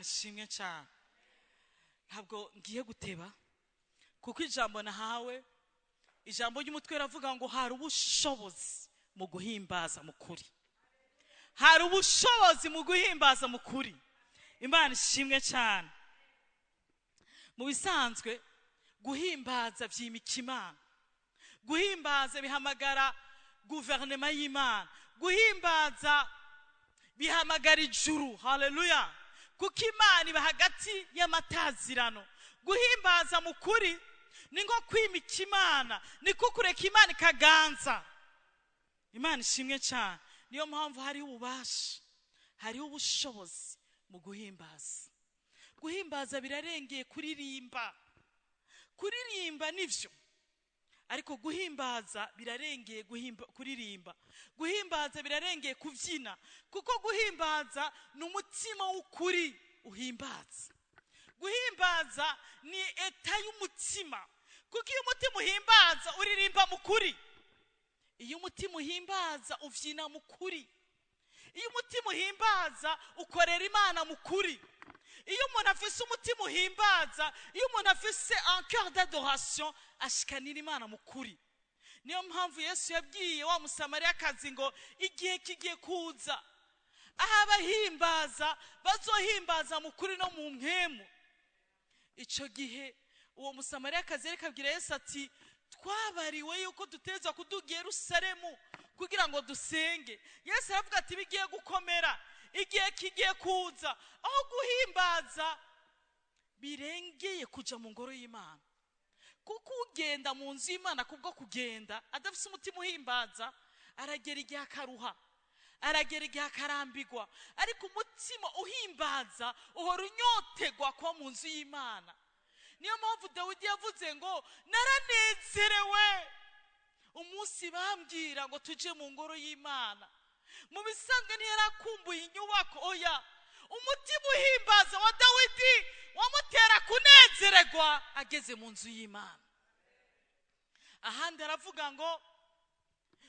Imana ishimwe cyane. Ntabwo ngiye guteba kuko ijambo nahawe, ijambo ry'umutwe ravuga ngo hari ubushobozi mu guhimbaza mukuri. Hari ubushobozi mu guhimbaza mukuri. Imana ishimwe cyane. Mu bisanzwe guhimbaza vyimika Imana. Guhimbaza bihamagara guverinoma y'Imana. Guhimbaza bihamagara ijuru. Haleluya. Kuko Imana iba hagati y'amatazirano. Guhimbaza mukuri ni ngo kwimika Imana, ni kukureka Imana ikaganza. Imana ishimwe cyane. Niyo mpamvu hari ububasha, hari ubushobozi mu guhimbaza. Guhimbaza birarengeye kuririmba. Kuririmba nivyo, ariko guhimbaza birarengeye kuririmba. Guhimbaza birarengeye kuvyina, kuko guhimbaza ni umutima w'ukuri uhimbaza. Guhimbaza ni eta y'umutima, kuko iyo umutima uhimbaza uririmba mukuri. Iyo umutima uhimbaza uvyina mukuri. Iyo umutima uhimbaza ukorera Imana mukuri. Iyo umuntu afise umutima uhimbaza, iyo umuntu afise un cœur d'adoration, ashikanira Imana mukuri. Niyo mpamvu Yesu yabwiye wa Musamariyakazi ngo igihe kigiye kuza aho abahimbaza bazohimbaza mukuri no mu mpemu. Ico gihe uwo Musamariyakazi yakabwira Yesu ati twabariwe yuko dutezwa kuduga Yerusalemu kugira ngo dusenge. Yesu aravuga ati bigiye gukomera, igihe kigiye kuza aho guhimbaza birengeye kuja mu ngoro y'Imana. Kuko ugenda mu nzu y'Imana kubwo kugenda adafise umutima uhimbaza, aragera igihe akaruha, aragera igihe akarambirwa. Ariko umutima uhimbaza uhora unyotegwa kwa mu nzu y'Imana. Niyo mpamvu Dawidi yavuze ngo naranezerewe umunsi bambwira ngo tuje mu ngoro y'Imana. Mu bisanzwe ntiyarakumbuye inyubako, oya. Umutima uhimbaza wa Dawidi wamutera kunezererwa ageze mu nzu y'Imana. Ahandi aravuga ngo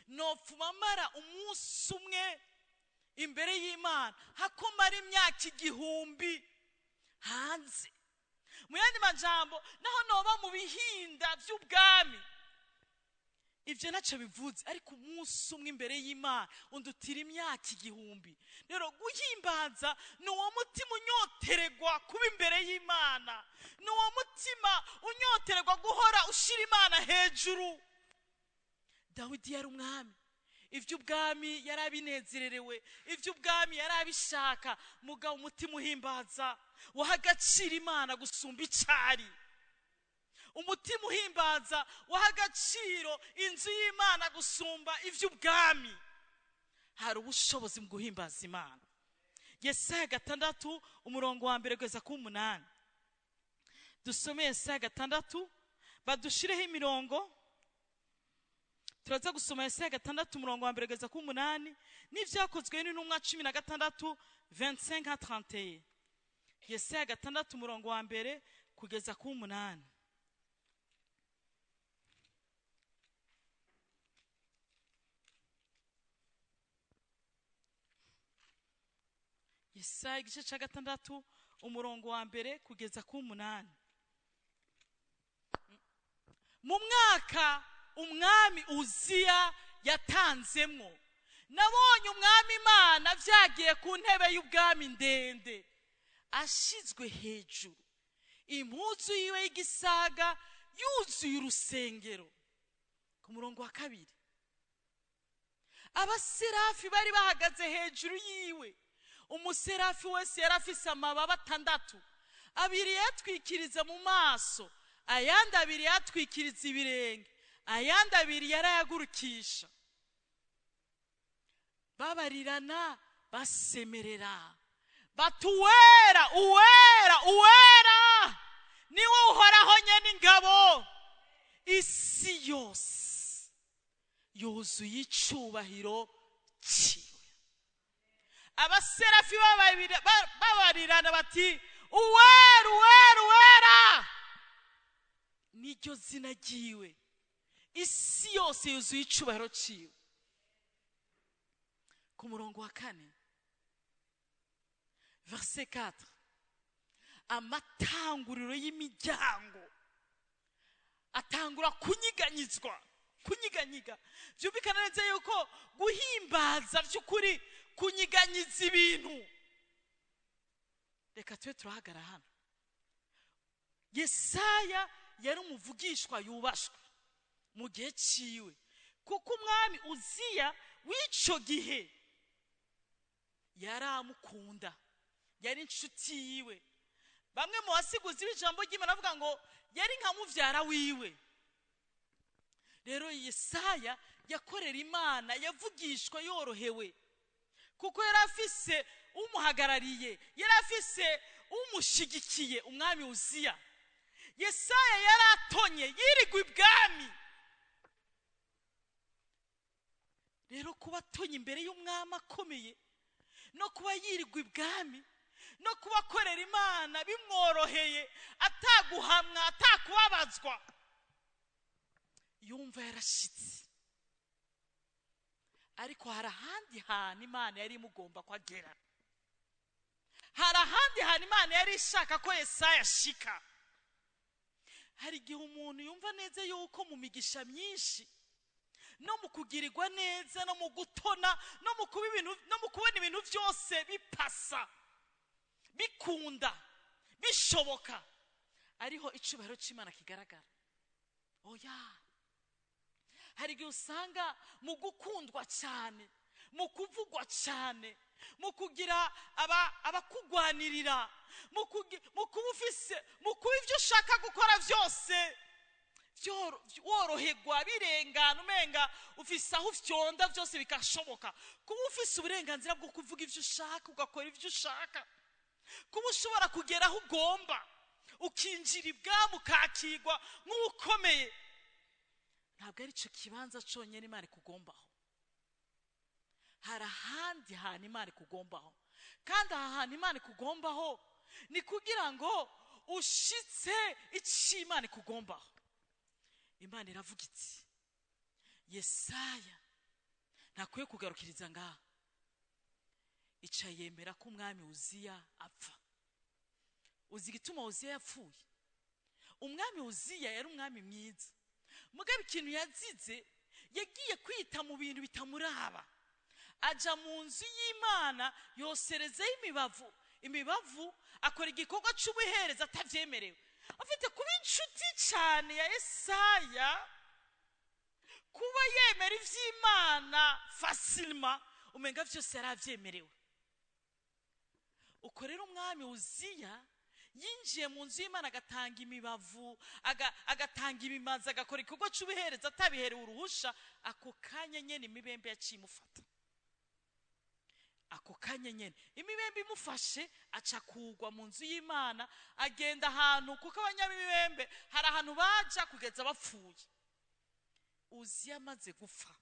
nopfuma mara umunsi umwe imbere y'Imana hakomara imyaka 1000 hanze. Mu yandi majambo naho noba mu bihinda by'ubwami, ivyo naco bivuze, ariko umunsi umwe imbere y'Imana undutira imyaka 1000. Rero guhimbaza ni uwo mutima unyotererwa kuba imbere y'Imana, ni uwo mutima unyotererwa guhora ushira Imana hejuru. Dawidi yari umwami, ivy'ubwami yarabinezererewe, ivy'ubwami yarabishaka, mugabo umutima uhimbaza wahagacira Imana gusumba icari. Umutima uhimbaza wahagaciro inzu y'Imana gusumba ivy'ubwami. Hari ubushobozi mu guhimbaza Imana. Yesaya 6 umurongo wa mbere kugeza ku 8. Dusome Yesaya 6, badushireho imirongo. Turaza gusoma Yesaya 6 umurongo wa mbere kugeza ku 8 n'ivyakozwe n'intumwa 16 25-31. Yesaya 6 umurongo wa mbere kugeza ku 8. Yesaya igice ca 6 umurongo wa mbere kugeza ku 8. Mu mwaka umwami Uziya yatanzemwo, nabonye umwami Imana vyagiye ku ntebe y'ubwami ndende, ashizwe hejuru, impuzu yiwe y'igisaga yuzuye urusengero. Ku murongo wa 2, abaserafi bari bahagaze hejuru yiwe. Umuserafi wese yarafise amababa 6, abiri yatwikiriza mu maso, ayandi abiri yatwikiriza ibirenge, ayandi abiri yarayagurukisha. Babarirana basemerera bati uwera, uwera, uwera niwe uhoraho nyene ingabo, isi yose yuzuye icubahiro ciwe. Abaserafi babarirana bati uwera, uwera, uwera niryo zina ryiwe, isi yose yuzuye icubahiro ciwe. Ku murongo wa 4 verset 4, amatanguriro y'imiryango atangura kunyiganyiga byumvikana neza yuko guhimbaza by'ukuri kunyiganyiza ibintu. Reka tube turahagara hano. Yesaya yari umuvugishwa yubashwe mu gihe ciwe, kuko umwami Uziya w'ico gihe yaramukunda, yari inshuti yiwe. Bamwe mu basiguzi b'ijambo ry'Imana bavuga ngo yari nka muvyara wiwe. Rero Yesaya yakorera Imana, yavugishwa yorohewe, kuko yari afise umuhagarariye, yari afise umushigikiye, umwami Uziya. Yesaya yari atonye, yirigwa ibwami. Rero kuba atonye imbere y'umwami akomeye, no kuba yirigwa ibwami, no kuba akorera Imana bimworoheye, ataguhamwa, atakubabazwa, yumva yarashitse. Ariko hari ahandi hantu Imana yari imugomba kwagera. Hari ahandi hantu Imana yari ishaka ko Yesaya ashika. Hari igihe umuntu yumva neza yuko mu migisha myinshi, no mu kugirirwa neza, no mu gutona, no mu kubona ibintu byose bipasa, bikunda, bishoboka, ariho icubahiro c'Imana kigaragara. Oya, hari igihe usanga mu gukundwa cyane, mu kuvugwa cyane, mu kugira abakugwanirira, mu kuba ufise, mu kuba ibyo ushaka gukora byose woroherwa, birengana, umenga ufise aho ufyonda byose bikashoboka. Kuba ufise uburenganzira bwo kuvuga ibyo ushaka, ugakora ibyo ushaka, kuba ushobora kugera aho ugomba, ukinjira ibwami ukakigwa nk'ukomeye, ntabwo ari cyo kibanza cyonyine Imana ikugombaho. Hari ahandi hantu Imana ikugombaho, kandi aha hantu Imana ikugombaho ni kugira ngo ushitse icyo Imana ikugombaho. Imana iravuga iti, Yesaya ntakwiye kugarukiriza ngaha, ica yemera ko umwami Uziya apfa. Uzi igituma Uziya yapfuye? Umwami Uziya yari umwami mwiza, mugabe ikintu yazize, yagiye kwita mu bintu bitamuraba, aja mu nzu y'Imana yoserezaho imibavu, akora igikorwa c'ubuhereza atavyemerewe. Afite kuba inshuti cyane ya Yesaya, kuba yemera ivy'Imana facilement, umenga vyose yaravyemerewe. Uko rero umwami Uziya yinjiye mu nzu y'Imana, agatanga imibavu, agatanga ibimazi, agakora igikorwa c'ubuhereza atabiherewe uruhusha. Ako kanya nyene imibembe yacimufata. Ako kanya nyene imibembe imufashe, aca kugwa mu nzu y'Imana, agenda ahantu, kuko abanyamibembe hari ahantu baja kugeza bapfuye. Uziya amaze gupfa,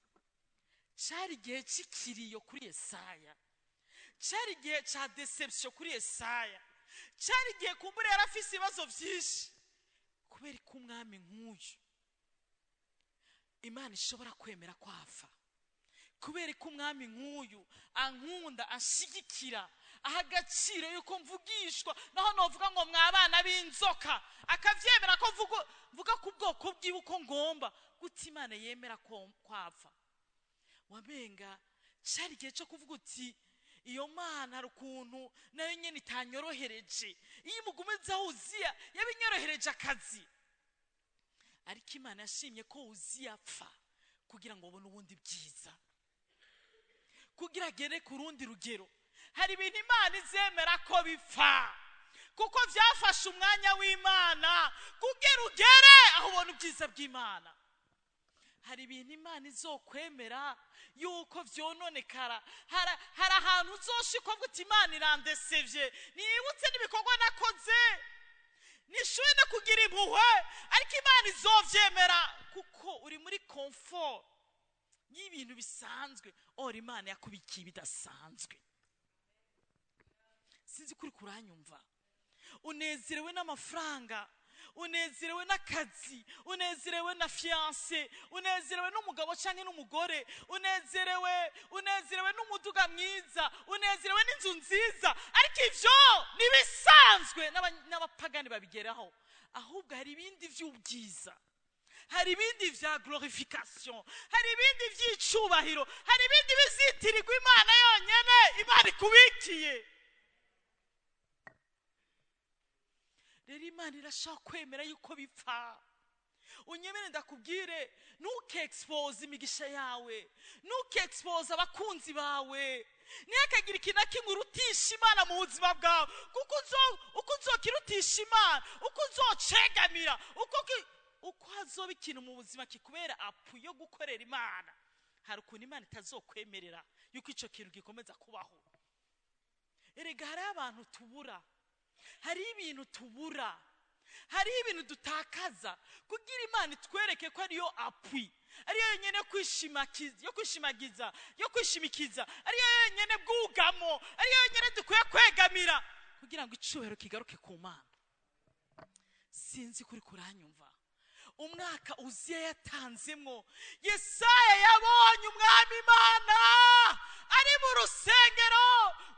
cari igihe c'ikiriyo kuri Yesaya, cari igihe ca deception kuri Yesaya, cari igihe kumbure yari afise ibibazo vyinshi, kubera ko umwami nk'uyu Imana ishobora kwemera kwafa, kubera ko umwami nk'uyu ankunda, ashigikira, aha agaciro yuko mvugishwa, naho novuga ngo mwabana b'inzoka, akavyemera ko mvuga ku bwoko bwiwe uko ngomba, guti Imana yemera kwapfa. Wamenga cari igihe cyo kuvuga uti, iyo Mana hari ukuntu nayo nyene itanyorohereje, iyo imugumizaho Uziya yabinyorohereje akazi. Ariko Imana yashimye ko Uziya apfa kugira ngo ubone ubundi byiza, kugira agere ku rundi rugero. Hari ibintu Imana izemera ko bipfa, kuko byafashe umwanya w'Imana kugira ugere aho ubona ubwiza bw'Imana. Hari ibintu Imana izokwemera yuko vyononekara, hari ahantu uzoshikwa guti Imana irandesevye, nibutse n'ibikorwa nakoze, nishuye no kugira impuhwe, ariko Imana izovyemera kuko uri muri comfort y'ibintu bisanzwe. Ora Imana yakubikiye bidasanzwe. Sinzi kuri kuranyumva. Unezerewe n'amafaranga, unezerewe n'akazi, unezerewe na fiancé, unezerewe n'umugabo cyangwa n'umugore, unezerewe n'umuduga mwiza, unezerewe n'inzu nziza, ariko ivyo nibisanzwe n'abapagani babigeraho. Ahubwo hari ibindi vy'ubwiza, hari ibindi vya glorification, hari ibindi vy'icubahiro, hari ibindi bizitirirwa Imana yonyene, Imana ikubikiye. Rero Imana irashaka kwemera yuko bipfa. Unyemere ndakubwire, nuke expose imigisha yawe, nuke expose abakunzi bawe, ntihakagira ikintu kimwe urutisha Imana mu buzima bwawe, kuko uko uzokirutisha Imana, uko uzocegamira, uko hazoba ikintu mu buzima kikubera apu yo gukorera Imana, hari ukuntu Imana itazokwemerera yuko ico kintu gikomeza kubaho. Erega hari abantu tubura, hari ibintu tubura, hari ibintu dutakaza kugira Imana itwereke ko ariyo apui, ariyo yenyene kwishimagiza, yo kwishimikiza, ariyo yenyene bwugamo, ariyo yenyene dukwiye kwegamira kugira ngo icubahiro kigaruke ku Mana. Sinzi kuri kuranyumva. Umwaka Uziya yatanzemwo, Yesaya yabonye umwami Imana ari mu rusengero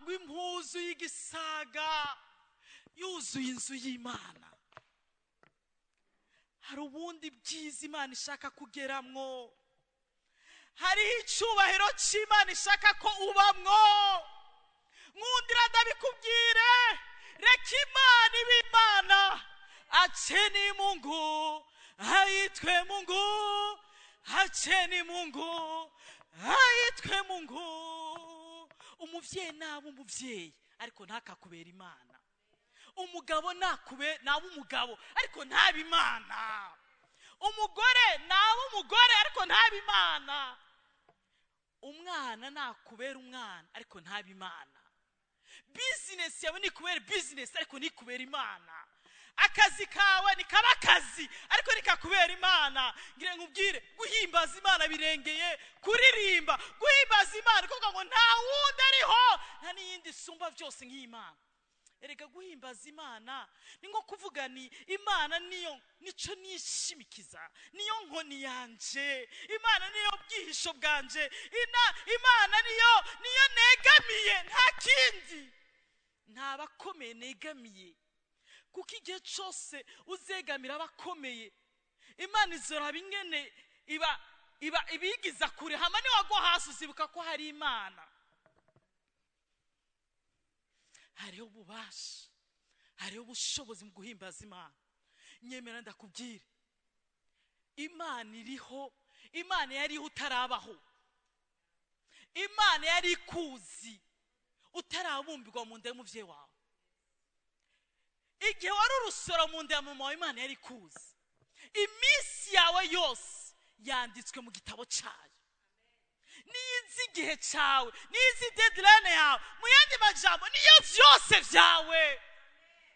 rw'impuzu y'igisaga yuzuye inzu y'Imana. Hari ubundi bwiza Imana ishaka kugeramwo, hari icubahiro c'Imana ishaka ko ubamwo. Nkundira ndabikubwire, reka Imana ibe Imana. Acheni Mungu aitwe Mungu, acheni Mungu aitwe Mungu. Umuvyeyi naba umuvyeyi ariko ntakakubera Imana, umugabo naba umugabo ariko ntaba Imana, umugore naba umugore ariko ntaba Imana, umwana nakubera umwana ariko ntaba Imana, business yawe nikubera business ariko nikubera Imana, akazi kawe nikaba akazi ariko nikakubera Imana. Ngire nkubwire, guhimbaza Imana birengeye kuririmba. Guhimbaza Imana kuko ngo nta wundi ariho, nta n'iyindi sumba byose nk'Imana. Erega guhimbaza Imana ni nko kuvuga ni Imana nico nishimikiza, niyo nkoni yanje, Imana niyo bwihisho bwanje, Imana niyo negamiye, nta kindi, nta bakomeye negamiye. Kuko igihe cyose uzegamira abakomeye, Imana izoraba ingene ibigiza kure, hama ni wagwa hasi uzibuka ko hari Imana. Hariho ububasha, hariho ubushobozi mu guhimbaza Imana. Nyemera ndakubwire, Imana iriho, Imana yariho utarabaho, Imana yari ikuzi utarabumbirwa mu nda y'umuvyeyi wawe. Igihe wari urusoro mu nda ya mama wawe, Imana yari ikuzi. Iminsi yawe yose yanditswe mu gitabo cyayo. Niyizi igihe cyawe, niyizi deadline yawe, mu yandi majambo niyo vyose vyawe.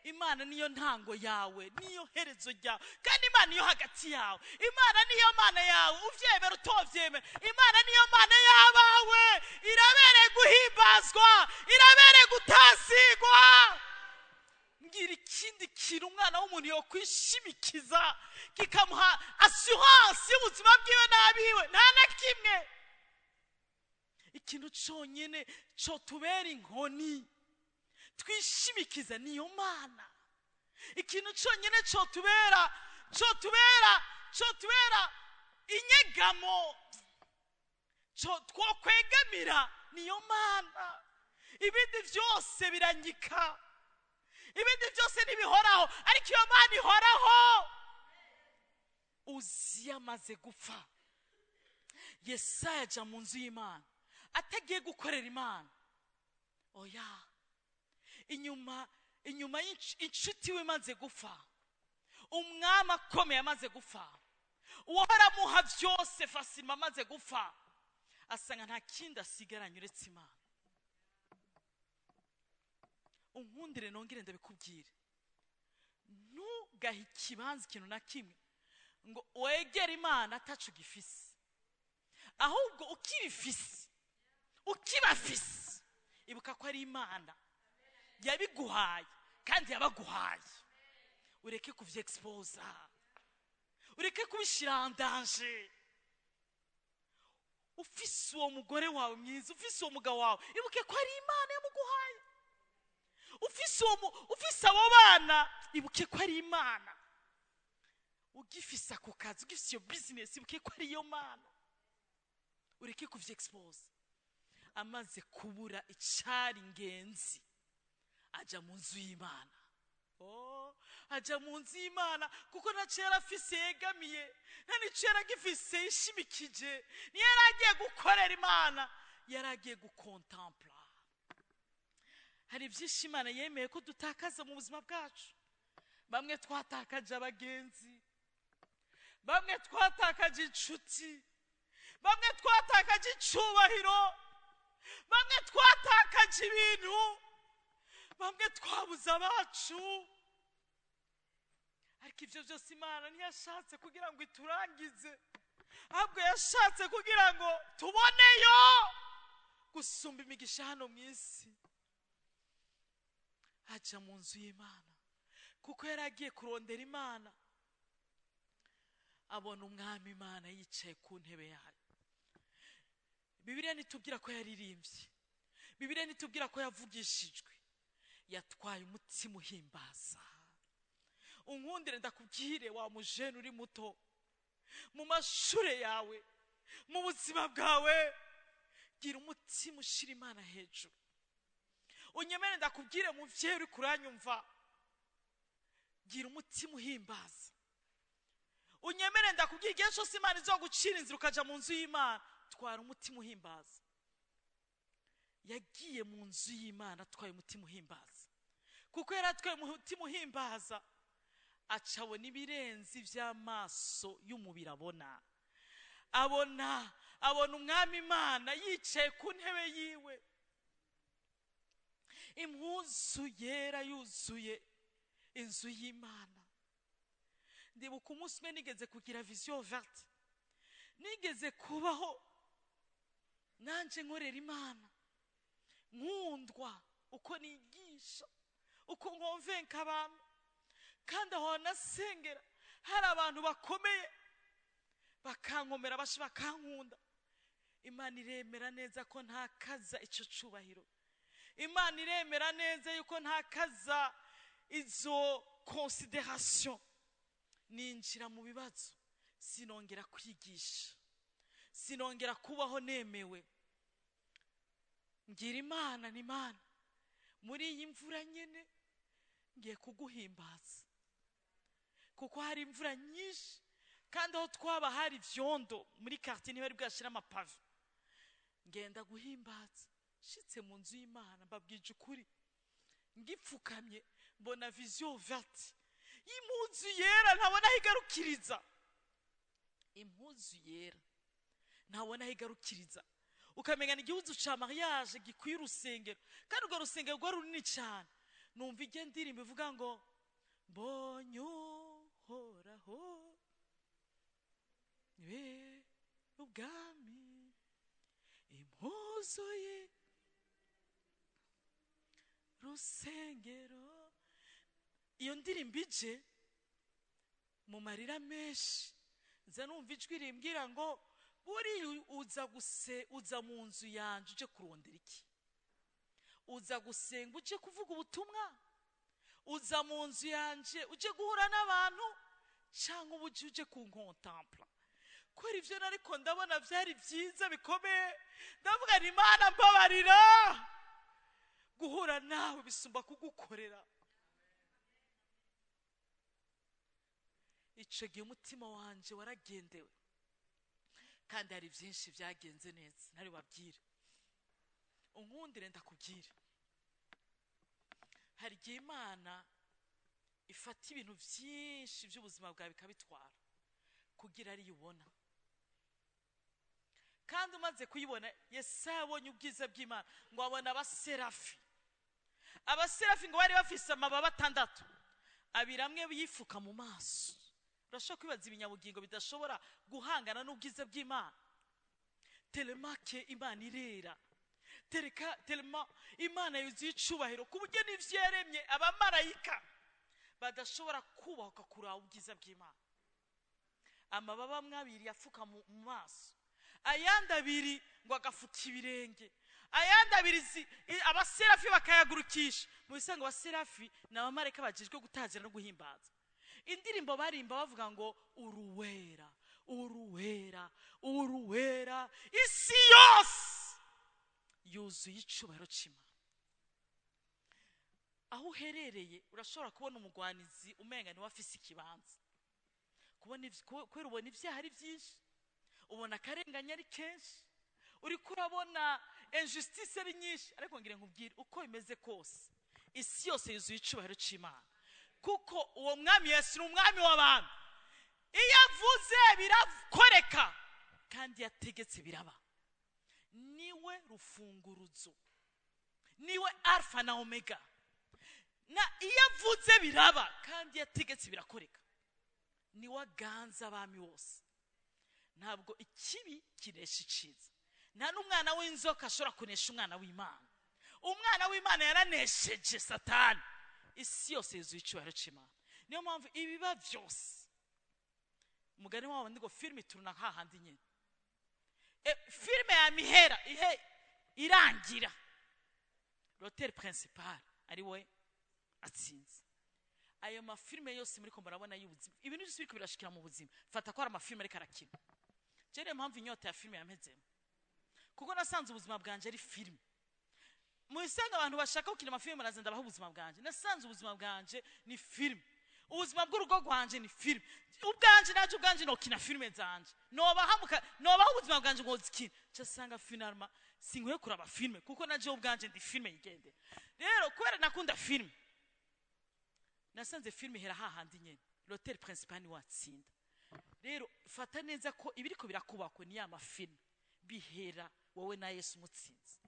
Imana niyo ntango yawe, niyo herezo ryawe, kandi Imana niyo hagati yawe. Imana niyo Mana yawe, uvyemera utovyemera, Imana niyo Mana yabawe. Irabere guhimbazwa, irabere gutasigwa. Ngira ikindi kintu umwana w'umuntu yo kwishimikiza kikamuha assurance y'ubuzima bwiwe n'abiwe, nta na kimwe. Ikintu cyonyene cyo tubera inkoni twishimikiza niyo Mana. Ikintu cyonyene cyo tubera inyegamo, cyo twokwegamira niyo Mana. Ibindi byose biranyika, ibindi byose nibihoraho, ariko iyo Mana ihoraho. Uziya amaze gupfa, Yesaya aja mu nzu y'Imana atagiye gukorera Imana. Oya, inyuma inshuti we maze gupfa, umwami akomeye amaze gupfa, uwahora amuha byose fasima amaze gupfa, asanga nta kindi asigaranye uretse Imana. Unkundire nongere ndabikubwire, ntugahe ikibanza ikintu na kimwe ngo wegere Imana atacu gifise, ahubwo ukibifise, ukibafise, ibuka ko ari Imana yabiguhaye kandi yabaguhaye. ureke kuvyexposa, ureke kubishira en danger. Ufise uwo mugore wawe mwiza, ufise uwo mugabo wawe, ibuke ko ari Imana yamuguhaye. Ufise abo bana, ibuke ko ari Imana. Ugifise ako kazi, ugifise iyo business, ibuke ko ari iyo Mana. Ureke kuvyexposa. Amaze kubura icari ingenzi, aja mu nzu y'Imana. Aja mu nzu y'Imana kuko ntaco yarafise yegamiye, nta nico yaragifise yishimikije. Ni yaragiye gukorera Imana, yaragiye gukontempla. Hari byinshi Imana yemeye ko dutakaza mu buzima bwacu. Bamwe twatakaje abagenzi, bamwe twatakaje inshuti, bamwe twatakaje icubahiro, bamwe twatakaje ibintu, bamwe twabuze abacu. Ariko ivyo byose Imana ntiyashatse kugira ngo iturangize, ahubwo yashatse kugira ngo tuboneyo gusumba imigisha hano mw'isi. Aja mu nzu y'Imana kuko yaragiye kurondera Imana, abona umwami Imana yicaye ku ntebe yayo. Bibiliya nitubwira ko yaririmbye, Bibiliya nitubwira ko yavugishijwe, yatwaye umutima uhimbaza. Unkundire ndakubwire wa mujene uri muto, mu mashure yawe, mu buzima bwawe, gira umutima ushira Imana hejuru. Unyemere ndakubwire muvyeyi uri kuranyumva, gira umutima uhimbaza. Unyemere ndakubwire igihe cyose Imana izogucira inzira ukaja mu nzu y'Imana, twara umutima uhimbaza. Yagiye mu nzu y'Imana atwaye umutima uhimbaza, kuko yaratwaye umutima uhimbaza, acabona ibirenzi vy'amaso y'umubiri abona. Abona umwami Imana yicaye ku ntebe yiwe, impuzu yera yuzuye inzu y'Imana. Ndibuka umunsi umwe nigeze kugira vision verte, nigeze kubaho nanje nkorera Imana, nkundwa uko nigisha, uko nkonvenka abantu, kandi aho nasengera hari abantu bakomeye bakankomera, bashi bakankunda. Imana iremera neza ko ntakaza ico cubahiro. Imana iremera neza yuko ntakaza izo consideration. Ninjira mu bibazo, sinongera kwigisha, sinongera kubaho nemewe. Ngira Imana ni Imana, muri iyi mvura nyene ngiye kuguhimbaza, kuko hari imvura nyinshi kandi aho twaba hari vyondo, muri quartier ntibari bwashira amapave. Ngenda guhimbaza, shitse mu nzu y'Imana, mbabwije ukuri, ngipfukamye mbona vision verte y'impuzu yera, ntabona higarukiriza. Impuzu yera ntabona higarukiriza, ukamenya ni igihuzu ca mariage gikwiye urusengero, kandi urwo rusengero rwa runini cyane. Numva ige ndirimbo ivuga ngo mbonye Uhoraho we ubwami, impuzu ye rusengero. Iyo ndirimbo ije mu marira menshi, nza numva ijwi rimbwira ngo buri uza mu nzu yanje uje kurondera iki? Uza gusenga uje kuvuga ubutumwa? Uza mu nzu yanje uje guhura n'abantu, cyangwa uje kunkontempla? Kwera ivyo nariko ndabona vyari vyiza bikomeye, ndavuga ni Imana mbabarira, guhura nawe bisumba kugukorera. Ico gihe umutima wanje waragendewe, kandi hari byinshi byagenze neza ntari babwire. Unkundire ndakubwire, hari igihe Imana ifata ibintu byinshi by'ubuzima bwawe bikabitwara kugira ari ubona. Kandi umaze kuyibona, Yesaya abonye ubwiza bw'Imana, ngo abona abaserafi. Abaserafi ngo bari bafise amababa 6, abiri amwe yifuka mu maso. Urashobora kwibaza ibinyabugingo bidashobora guhangana n'ubwiza bw'Imana. Telemake Imana irera, telema Imana yuzuye icubahiro, ku buryo n'ivyo yaremye abamarayika badashobora kubahuka kuraba ubwiza bw'Imana. Amababa mwabiri yafuka mu maso, ayandi abiri ngo agafuka ibirenge, ayandi abiri abaserafi bakayagurukisha. Mu bisango abaserafi n'abamarayika bajejwe gutazira no guhimbaza. Indirimbo barimba bavuga ngo uruwera, uruwera, uruwera, isi yose yuzuye icubahiro c'Imana. Aho uherereye urashobora kubona umugwanizi umenga ni wafise ikibanza, kubera ubona ivyaha ari vyinshi, ubona akarenganya ari kenshi, uri kurabona injustice ari nyinshi. Ariko ngire nkubwire uko bimeze kose, isi yose yuzuye icubahiro c'Imana, kuko uwo mwami Yesu ni umwami w'abantu. Iyo avuze birakoreka, kandi yategetse biraba. Niwe rufunguruzo, niwe alfa na omega. Na iyo avuze biraba, kandi yategetse birakoreka. Niwe aganza abami bose. Ntabwo ikibi kinesha iciza. Nta n'umwana w'inzoka ashobora kunesha umwana w'Imana. Umwana w'Imana yaranesheje Satani. Isi yose yuzuye icubahiro c'Imana. Niyo mpamvu ibiba byose, umugani wabo ngo filime turuna hahandi nyene. Filime ya mihera irangira, l'auteur principal ari we atsinze. Ayo mafilime yose muri ko murabona y'ubuzima, ibintu byose biko birashikira mu buzima, fata ko ari amafilime ariko arakina. Jere mpamvu inyota ya filime yamezemo, kuko nasanze ubuzima bwanje ari filime. Mu isanga abantu bashaka gukina amafilime narazenda baho ubuzima bwanje. Nasanze ubuzima bwanje ni filime. Ubuzima bw'urugo rwanje ni filime. Ubwanje naje ubwanje no kina filime zanje. Nobaho ubuzima bwanje ngo zikina. Cyasanga finalement sinkwiye kuraba filime, kuko naje ubwanje ndi filime yigende. Rero kwera nakunda filime. Nasanze filime hera hahandi nyene. L'auteur principal ni watsinda. Rero fata neza ko ibiriko birakubakwe ni ya mafilime bihera wowe na Yesu mutsinze.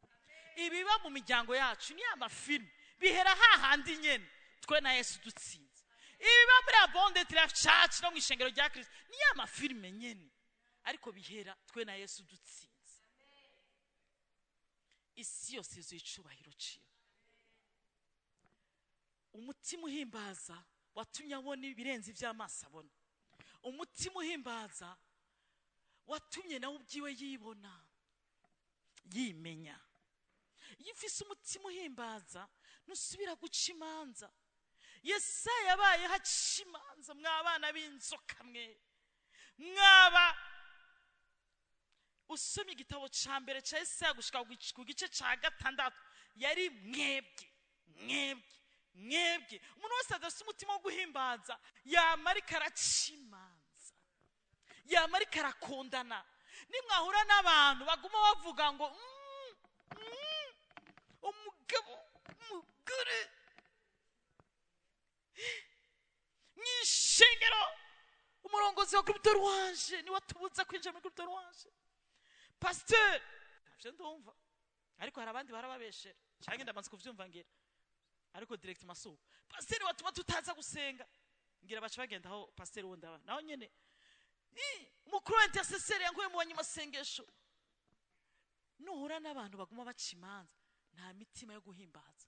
Ibiba mu miryango yacu ni amafilime bihera hahandi nyene twe na Yesu dutsinze. Ibiba muri abonde traf church no mwishengero rya Kristo ni amafilime nyene, ariko bihera twe na Yesu dutsinze. Isi yose yuzuye icubahiro ciwe. Umutima uhimbaza watumye abona ibirenze ivy'amaso abona. Umutima uhimbaza watumye nawe ubwiwe yibona, yimenya. Iyo ufise umutima uhimbaza nusubira guca imanza. Yesaya yabaye haca imanza, mwabana b'inzoka mwe, mwaba usomye igitabo ca mbere ca Yesaya gushika ku gice ca 6, yari mwebwe. Umuntu wese adafise umutima wo guhimbaza yamara karaca imanza, yamara karakondana. Nimwahura n'abantu baguma bavuga ngo umugabo umugore mwishengero, umurongozi wa groupe de louange ni watubuza kwinjira muri groupe de louange, pasteur navyo ndumva, ariko hari abandi barababeshera cyangwa ndabanze kuvyumva ngira, ariko direct maso pasteur watuma tutaza gusenga ngira baca bagenda aho pasteur wundi aba naho nyene mukuru intercesseur yankuye mu banyamasengesho. Nuhura n'abantu baguma baca imanza nta mitima yo guhimbaza.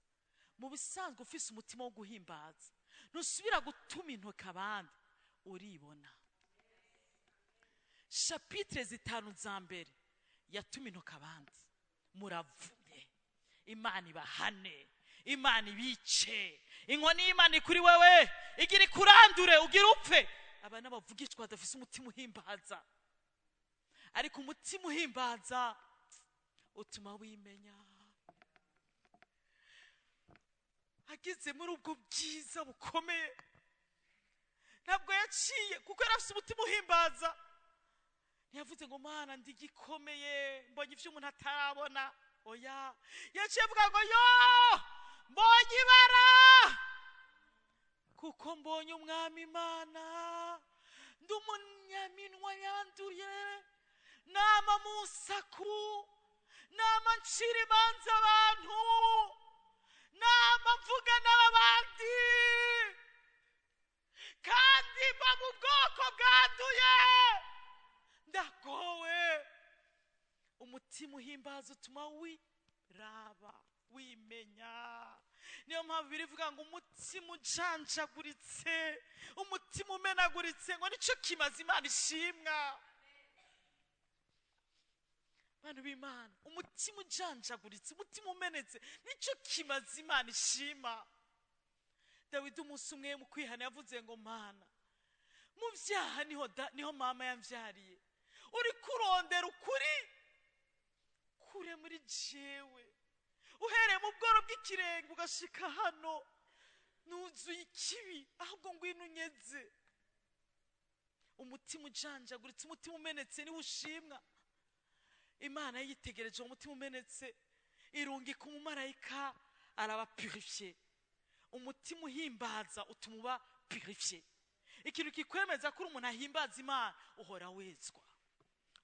Mu bisanzwe ufise umutima wo guhimbaza nusubira gutuma intoke abandi, uribona. Chapitre 5 za mbere yatuma intoke abandi, muravumye, Imana ibahane, Imana ibice, inkoni y'Imana kuri wewe igira kurandure ugira upfe. Abana bavugishwa badafise umutima uhimbaza, ariko umutima uhimbaza utuma wimenya. Agize muri ubwo bwiza bukomeye, ntabwo yaciye kuko yarafise umutima uhimbaza. Ntiyavuze ngo Mana ndigikomeye mbonye ivyo umuntu atarabona, oya, yaciye avuga ngo yo mbonye ibara, kuko mbonye umwami Imana, ndi umunyaminwa yanduye, nama musaku, nama ncira imanza abantu, nama mvuga n'abandi, kandi mba mu bwoko bwanduye, ndagowe. Umutima uhimbaza utuma wiraba, wimenya. Niyo mpamvu birivuga ngo umutima ujanjaguritse, umutima umenaguritse ngo nicyo kimaze Imana ishimwa. Bantu b'Imana, umutima ujanjaguritse, umutima umenetse nicyo kimaze Imana ishima. Dawidi umunsi umwe mu kwihana yavuze ngo Mana, mu byaha niho mama yambyariye, uri kurondera ukuri kure muri jewe, uhereye mu bworo bw'ikirenge ugashika hano, nuzuye ikibi, ahubwo ngwino unyeze. Umutima ujanjaguritse, umutima umenetse niwo ushimwa. Imana yitegereje umutima umenetse, irungika umumarayika araba purifiye. Umutima uhimbaza utuma uba purifiye. Ikintu kikwemeza ko umuntu ahimbaza Imana, uhora wezwa,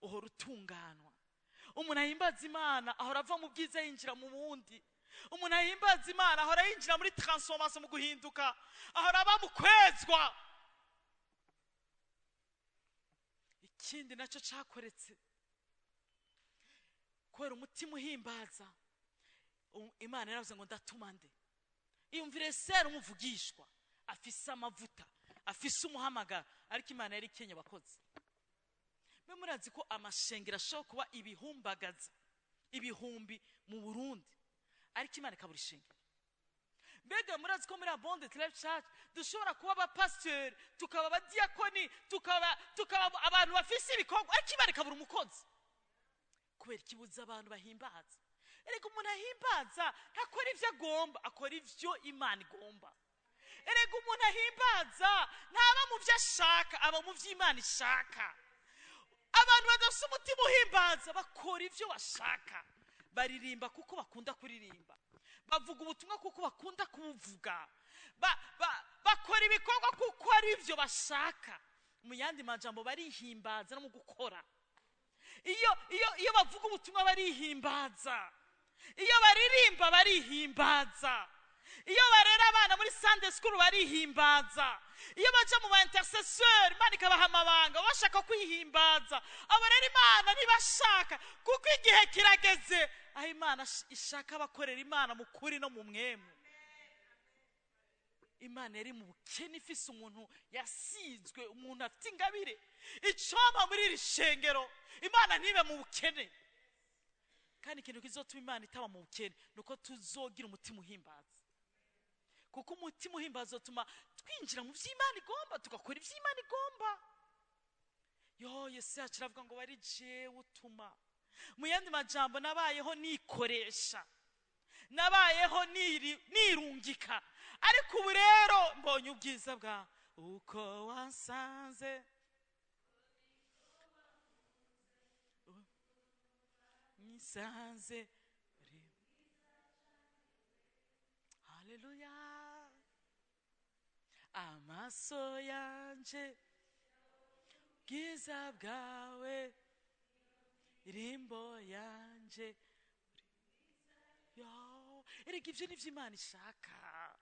uhora utunganwa. Umuntu ahimbaza Imana ahora ava mu bwiza yinjira mu bundi. Umuntu ahimbaza Imana ahora yinjira muri transformation, mu guhinduka, ahora aba mu kwezwa. Ikindi nacyo cyakoretse, kubera umutima uhimbaza, Imana yaravuze ngo ndatuma nde. Iyumvire sera umuvugishwa afise amavuta, afise umuhamagara, ariko Imana yari ikenye abakozi. Mbe murazi ko amashengero ashobora kuba ibihumbagaza ibihumbi mu Burundi, ariko Imana ikabura ishengero. Mbega murazi ko muri Abundant Life Church dushobora kuba abapasiteri, tukaba abadiyakoni, tukaba abantu bafise ibikorwa, ariko Imana ikabura umukozi. Kubera ikibuza abantu bahimbaza. Erega umuntu ahimbaza ntakora ivyo agomba, akora ivyo Imana igomba. Erega umuntu ahimbaza ntaba mu vyo ashaka, aba mu vyo Imana ishaka. Abantu badafite umutima uhimbaza bakora ivyo bashaka, baririmba kuko bakunda kuririmba, bavuga ubutumwa kuko bakunda kubuvuga, bakora ibikorwa kuko ari ivyo bashaka. Mu yandi majambo barihimbaza no mu gukora. Iyo bavuga ubutumwa barihimbaza, iyo baririmba barihimbaza, iyo barera abana muri Sunday school barihimbaza, iyo baja mu ba intercesseur Imana ikabaha amabanga bashaka kwihimbaza. Abo rero Imana ntibashaka, kuko igihe kirageze aho Imana ishaka abakorera Imana mu kuri no mu mwemu. Imana yari mu bukene, ifise umuntu yasizwe, umuntu afite ingabire, icoma muri iri shengero Imana ntibe mu bukene. Kandi ikintu kizotuma Imana itaba mu bukene nuko tuzogira umutima uhimbaza. Kuko umutima uhimbaza utuma twinjira mu vy'Imana igomba, tugakora ivy'Imana igomba. Yesu yacu aravuga ngo bari jewe utuma. Mu yandi majambo, nabayeho nikoresha, nabayeho nirungika, ariko ubu rero mbonye ubwiza bwa uko wansanze, nisanze. Haleluya. Amaso yanje bwiza bwawe, irimbo yanje. Erega ivyo nivyo Imana ishaka.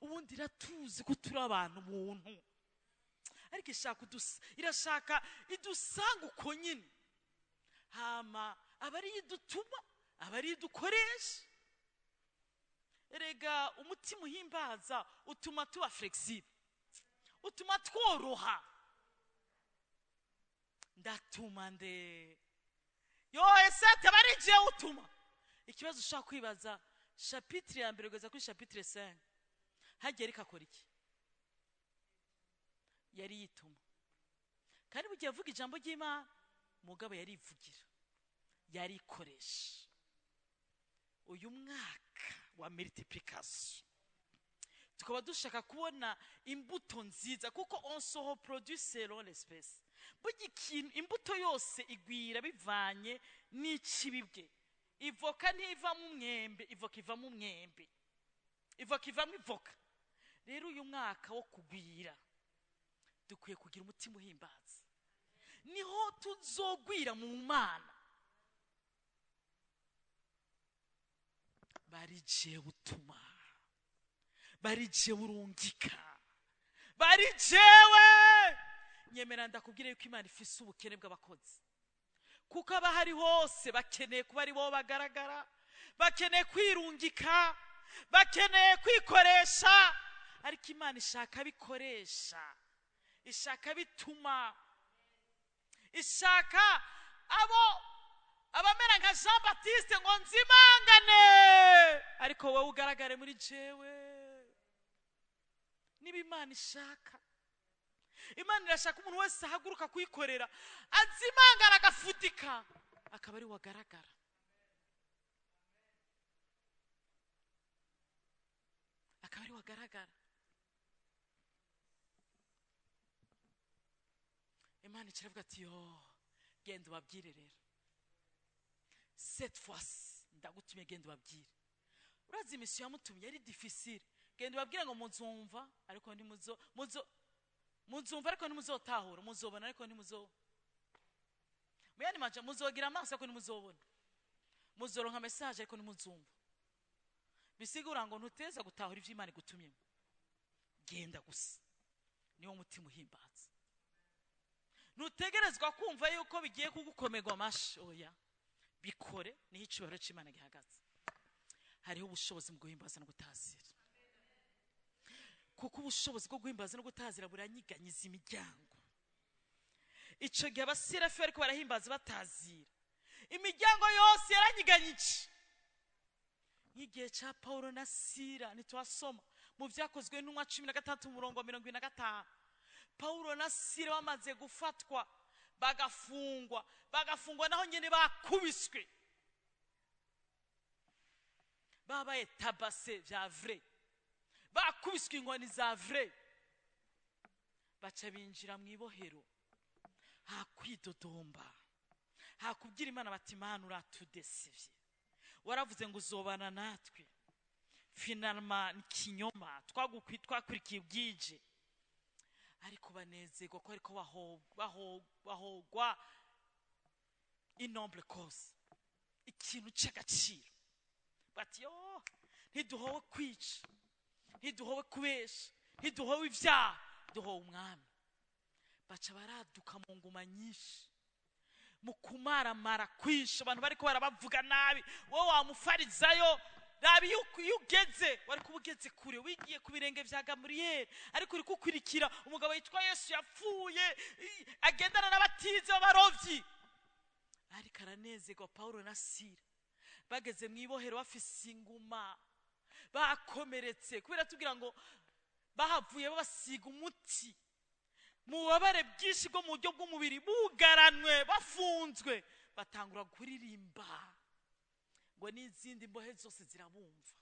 Ubundi iratuzi ko turi abantu muntu, ariko irashaka idusanga uko nyine. Hama abari idutuma, abari idukoresha. Erega umutima uhimbaza utuma tuba flexible, utuma tworoha. Ndatuma nde. Ese tabari je utuma. Ikibazo ushaka kwibaza, chapitre ya mbere kugeza kuri chapitre 5, hagiye rikakora iki? Yari yituma. Kandi bugiye avuga ijambo ry'Imana, mugabo yari ivugira, yari ikoresha. Uyu mwaka wa multiplication tukaba dushaka kubona imbuto nziza, kuko on se reproduit selon l'espèce. Bugikintu imbuto yose igwira bivanye n'ikibibwe. Ivoka ntiva mu mwembe, ivoka iva mu mwembe, ivoka iva mu ivoka. Rero uyu mwaka wo kugwira dukwiye kugira umutima uhimbaza, niho tuzogwira mu Mana. Barije utuma, barije urungika, barijewe. Nyemera ndakubwire yuko Imana ifise ubukene bw'abakozi, kuko abahari hose bakeneye kuba ari bo bagaragara, bakeneye kwirungika, bakeneye kwikoresha, ariko Imana ishaka bikoresha, ishaka bituma, ishaka abamera nka Jean Baptiste ngo nzimangane, ariko wowe ugaragare muri jewe. Niba Imana ishaka, Imana irashaka umuntu wese ahaguruka kuyikorera, azimangana agafutika, akaba ari wagaragara. Akaba ari wagaragara. Imana ikiravuga ati yo, genda ubabwire rero. Cette fois ndagutumye, genda ubabwire. Urazi imisiyo yamutumye yari difficile. Genda ubabwire ngo muzumva ariko muzumva ariko ntimuzotahura, muzobona ariko ntimuzo. Muyani maja muzogira amaso ariko ntimuzobona. Muzoronka message ariko ntimuzumva. Bisigura ngo ntuteza gutahura ivyo Imana igutumye. Genda gusa. Niwo mutima uhimbaza. Ntutegerezwa kumva yuko bigiye kugukomerwa amashi, oya. Bikore niho icubahiro c'Imana gihagaze. Hariho ubushobozi mu guhimbaza no gutazira. Kuko ubushobozi bwo guhimbaza no gutazira buranyiganyiza imiryango. Ico gihe abaserafi bariko barahimbaza batazira, imiryango yose yaranyiganyije. Nk'igihe ca Paulo na Sila nitwasoma mu vyakozwe n'umwa 16 umurongo 25. Paulo na Sila bamaze gufatwa bagafungwa naho nyene bakubiswe, babaye tabase vya vrai, bakubiswe inkoni za vrai, baca binjira mu ibohero, hakwidodomba, hakubwira Imana bati Imana uratudesivye, waravuze ngo uzobana natwe, finalement ni kinyoma, twakurikiye ubwije. Ariko banezerwa ko ariko bahogwa inoble cause, ikintu c'agaciro. Bati yo, ntiduhowe kwica, ntiduhowe kubesha, ntiduhowe ivyaha, duhowe umwami. Baca baraduka mu nguma nyinshi, mu kumaramara kwisha, abantu bariko barabavuga nabi. Wowe wamufarizayo, rabi yugeze, wari kubugeze kure, wigiye ku birenge vya Gaburiyeli, ariko uri kukurikira umugabo yitwa Yesu yapfuye, agendana n'abatizi b'abarovyi. Ariko aranezerwa Paulo na Sila bageze mu ibohero bafise inguma, bakomeretse, kubera tugira ngo bahavuye babasiga umuti mu bubabare bwinshi bwo mu buryo bw'umubiri, bugaranwe, bafunzwe, batangura kuririmba ngo n'izindi mbohe zose zirabumva.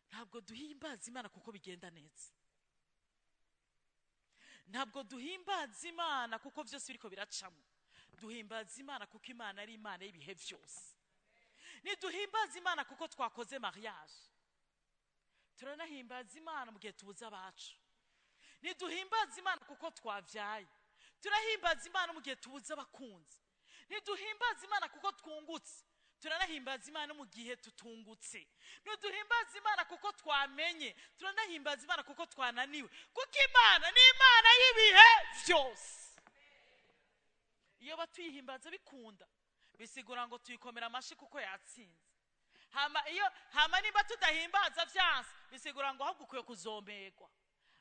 Ntabwo duhimbaza Imana kuko bigenda neza, ntabwo duhimbaza Imana kuko vyose biriko biracamo. Duhimbaza Imana kuko Imana ari Imana y'ibihe vyose. Niduhimbaza Imana kuko twakoze mariage, turanahimbaza Imana mu gihe tubuza abacu. Niduhimbaza Imana kuko twavyaye, turahimbaza Imana mu gihe tubuza abakunzi. Niduhimbaza Imana kuko twungutse, turanahimbaza Imana mu gihe tutungutse. Niduhimbaza Imana kuko twamenye, turanahimbaza Imana kuko twananiwe, kuko Imana ni Imana y'ibihe vyose. Iyo batuyihimbaza bikunda, bisigura ngo tuyikomera amashi kuko yatsinze. Hama nimba tudahimbaza vyanse, bisigura ngo ahubwo ukwiye kuzomberwa.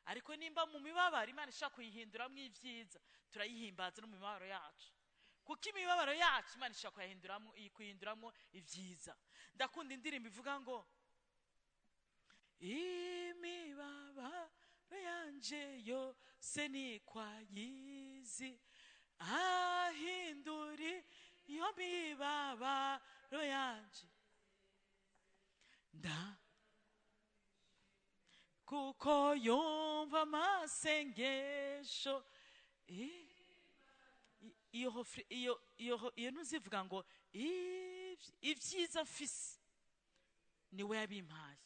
Ariko nimba mu mibabaro Imana ishaka kuyihinduramwo ivyiza, turayihimbaza no mu mibabaro yacu. Kuko imibabaro yacu Imana ishaka kuyihinduramwo ivyiza. Ndakunda indirimbo ivuga ngo imibabaro yanje yose ni kwayizi, ahinduri iyo mibabaro yanje kuko yumva amasengesho. Iyo ntuzivuga ngo ivyiza mfise niwe yabimpaye,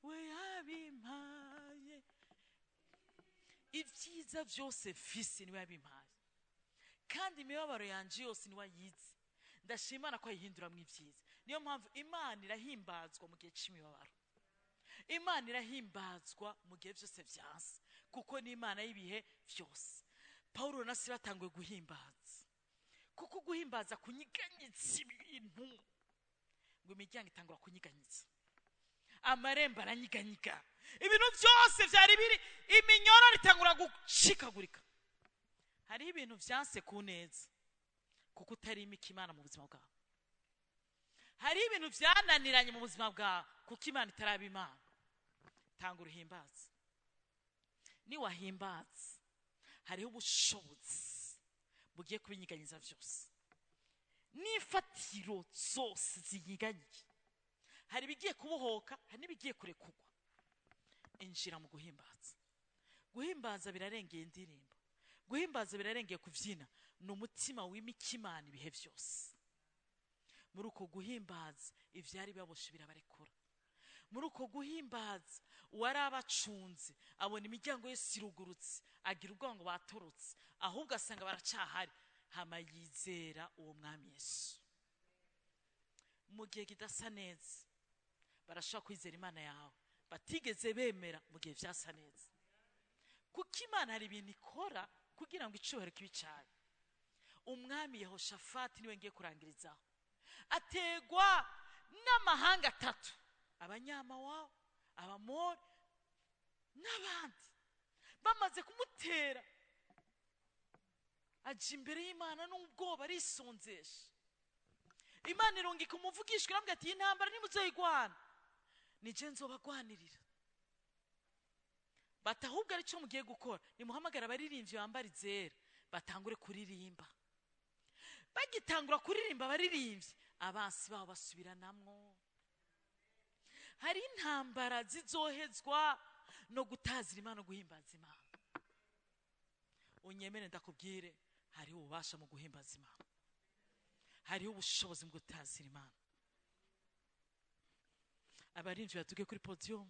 we yabimpaye, ivyiza vyose mfise niwe yabimpaye, kandi imibabaro yanje yose niwe ayizi. Ndashimana ko ayihinduramwo ivyiza. Niyo mpamvu Imana irahimbazwa mu gihe c'imibabaro, Imana irahimbazwa mu gihe vyose vyanse, kuko ni Imana y'ibihe vyose. Paulo na Sila batanguye guhimbaza kuko guhimbaza kunyiganyitsa ibintu ngo imiryango itangura kunyiganyitsa amarembo aranyiganyiga ibintu byose byari biri iminyoro itangura gucikagurika hariho ibintu byanse ku neza kuko utari imikimana mu buzima bwawe hariho ibintu byananiranye mu buzima bwawe kuko imana itaraba imana tanga uruhimbaza niwahimbaza hariho ubushobozi bugiye kubinyiganyiza byose n'ifatiro zose zinyiganyiye hari ibigiye kubohoka hari n'ibigiye kurekurwa injira mu guhimbaza guhimbaza birarengeye indirimbo guhimbaza birarengeye kubyina ni umutima w'imikimana ibihe byose muri uko guhimbaza ibyari baboshe birabarekura muri uko guhimbaza uwari abacunze abona imiryango yose irugurutse agira ubwoba ngo batorotse ahubwo asanga baracahari hama yizera uwo mwami Yesu mu gihe kidasa neza barashaka kwizera imana yawe batigeze bemera mu gihe byasa neza kuko imana hari ibintu ikora kugira ngo icubahiro kibe cyayo umwami Yehoshafati niwe ngiye kurangirizaho ategwa n'amahanga atatu abanyamawawe abamori n'abandi bamaze kumutera aje imbere y'Imana n'ubwoba arisonzesha Imana irungika umuvugishwa iramubwira ati intambara nimuzoyigwana nije nzobagwanirira batahubwo ari cyo mugiye gukora nimuhamagara abaririmbyi bambara izera batangure kuririmba bagitangura kuririmba abaririmbyi abansi babo basubiranamwo hari intambara zizohezwa no gutazira Imana guhimbaza Imana unyemere ndakubwire hariho ububasha mu guhimbaza Imana hariho ubushobozi mu gutazira Imana abaririmbyi batuge kuri podium